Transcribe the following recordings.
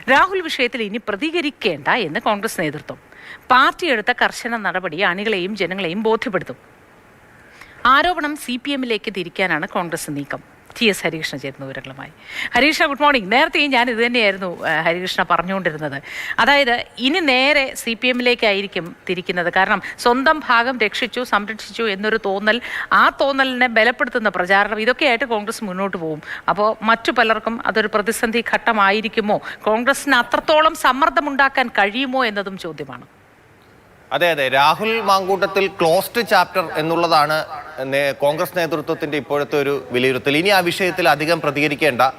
രാഹുൽ വിഷയത്തിൽ ഇനി പ്രതികരിക്കേണ്ട എന്ന് കോൺഗ്രസ് നേതൃത്വം. പാർട്ടി എടുത്ത കർശന നടപടി അണികളെയും ജനങ്ങളെയും ബോധ്യപ്പെടുത്തും. ആരോപണം CPM-ലേക്ക് തിരിക്കാനാണ് കോൺഗ്രസ് നീക്കം. TS ഹരികൃഷ്ണ ചേരുന്ന വിവരങ്ങളുമായി. Harikrishna, good morning. നേരത്തെയും ഞാൻ ഇത് തന്നെയായിരുന്നു ഹരികൃഷ്ണ പറഞ്ഞുകൊണ്ടിരുന്നത്. അതായത് ഇനി നേരെ CPM-ലേക്കായിരിക്കും തിരിക്കുന്നത്. കാരണം സ്വന്തം ഭാഗം രക്ഷിച്ചു, സംരക്ഷിച്ചു എന്നൊരു തോന്നൽ, ആ തോന്നലിനെ ബലപ്പെടുത്തുന്ന പ്രചാരണം, ഇതൊക്കെയായിട്ട് കോൺഗ്രസ് മുന്നോട്ട് പോകും. അപ്പോൾ മറ്റു പലർക്കും അതൊരു പ്രതിസന്ധി ഘട്ടമായിരിക്കുമോ? കോൺഗ്രസിന് അത്രത്തോളം സമ്മർദ്ദമുണ്ടാക്കാൻ കഴിയുമോ എന്നതും ചോദ്യമാണ്. അതെ, രാഹുൽ മാങ്കൂട്ടത്തിൽ ക്ലോസ്ഡ് ചാപ്റ്റർ എന്നുള്ളതാണ് കോൺഗ്രസ് നേതൃത്വത്തിന്റെ ഇപ്പോഴത്തെ ഒരു വിലയിരുത്തൽ. ഇനി ആ വിഷയത്തിൽ അധികം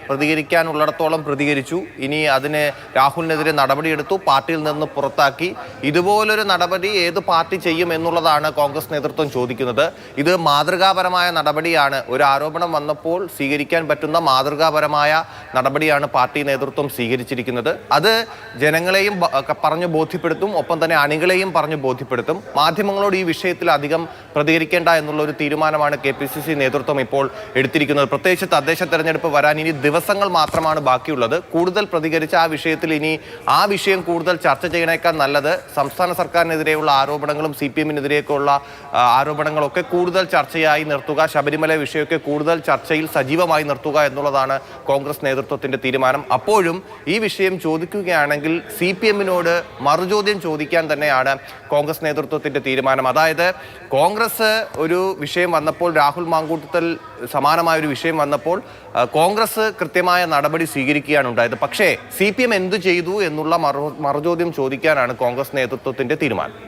പ്രതികരിക്കാനുള്ളിടത്തോളം പ്രതികരിച്ചു. ഇനി അതിന് രാഹുലിനെതിരെ നടപടിയെടുത്തു, പാർട്ടിയിൽ നിന്ന് പുറത്താക്കി. ഇതുപോലൊരു നടപടി ഏത് പാർട്ടി ചെയ്യും എന്നുള്ളതാണ് കോൺഗ്രസ് നേതൃത്വം ചോദിക്കുന്നത്. ഇത് മാതൃകാപരമായ നടപടിയാണ്. ഒരു ആരോപണം വന്നപ്പോൾ സ്വീകരിക്കാൻ പറ്റുന്ന മാതൃകാപരമായ നടപടിയാണ് പാർട്ടി നേതൃത്വം സ്വീകരിച്ചിരിക്കുന്നത്. അത് ജനങ്ങളെയും പറഞ്ഞു ബോധ്യപ്പെടുത്തും, ഒപ്പം തന്നെ അണികളെയും പറഞ്ഞു ബോധ്യപ്പെടുത്തും. മാധ്യമങ്ങളോട് ഈ വിഷയത്തിൽ അധികം പ്രതികരിക്കേണ്ട എന്നുള്ള ഒരു തീരുമാനമാണ് KPCC നേതൃത്വം ഇപ്പോൾ എടുത്തിരിക്കുന്നത്. പ്രത്യേകിച്ച് തദ്ദേശ തെരഞ്ഞെടുപ്പ് വരാൻ ഇനി ദിവസങ്ങൾ മാത്രമാണ് ബാക്കിയുള്ളത്. കൂടുതൽ പ്രതികരിച്ച ആ വിഷയത്തിൽ ഇനി ആ വിഷയം കൂടുതൽ ചർച്ച ചെയ്യണേക്കാൾ നല്ലത് സംസ്ഥാന സർക്കാരിനെതിരെയുള്ള ആരോപണങ്ങളും CPM-നെതിരെയൊക്കെയുള്ള ആരോപണങ്ങളൊക്കെ കൂടുതൽ ചർച്ചയായി നിർത്തുക, ശബരിമല വിഷയമൊക്കെ കൂടുതൽ ചർച്ചയിൽ സജീവമായി നിർത്തുക എന്നുള്ളതാണ് കോൺഗ്രസ് നേതൃത്വത്തിന്റെ തീരുമാനം. അപ്പോഴും ഈ വിഷയം ചോദിക്കുകയാണെങ്കിൽ CPM-നോട് മറുചോദ്യം ചോദിക്കാൻ തന്നെയാണ് കോൺഗ്രസ് നേതൃത്വത്തിന്റെ തീരുമാനം. അതായത് കോൺഗ്രസ് ഒരു വിഷയം വന്നപ്പോൾ, രാഹുൽ മാങ്കൂട്ടത്തിൽ സമാനമായ ഒരു വിഷയം വന്നപ്പോൾ കോൺഗ്രസ് കൃത്യമായ നടപടി സ്വീകരിക്കുകയാണ് ഉണ്ടായത്. പക്ഷേ CPM എന്തു ചെയ്തു എന്നുള്ള മറുചോദ്യം ചോദിക്കാനാണ് കോൺഗ്രസ് നേതൃത്വത്തിന്റെ തീരുമാനം.